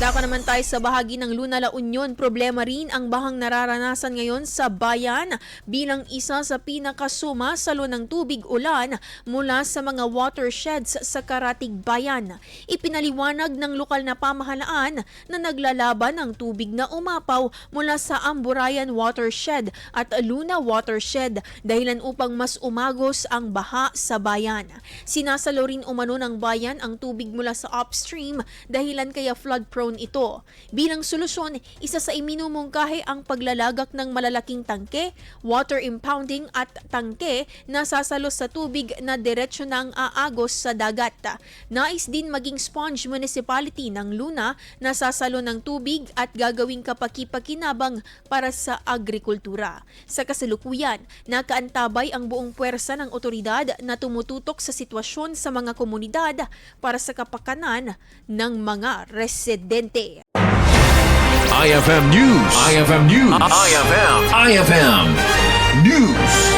Dako naman tayo sa bahagi ng Luna, La Union. Problema rin ang bahang nararanasan ngayon sa bayan bilang isa sa pinakasumasalo ng tubig ulan mula sa mga watersheds sa karatig bayan. Ipinaliwanag ng lokal na pamahalaan na naglalaban ang tubig na umapaw mula sa Amburayan Watershed at Luna Watershed dahilan upang mas umagos ang baha sa bayan. Sinasalo rin umano ng bayan ang tubig mula sa upstream dahilan kaya flood prone ito. Bilang solusyon, isa sa iminumungkahi ang paglalagak ng malalaking tangke, water impounding at tangke na sasalo sa tubig na diretsyo ng aagos sa dagat. Nais din maging sponge municipality ng Luna na sasalo ng tubig at gagawing kapaki-pakinabang para sa agrikultura. Sa kasalukuyan, nakaantabay ang buong puwersa ng otoridad na tumututok sa sitwasyon sa mga komunidad para sa kapakanan ng mga residente. IFM News. IFM News. IFM News.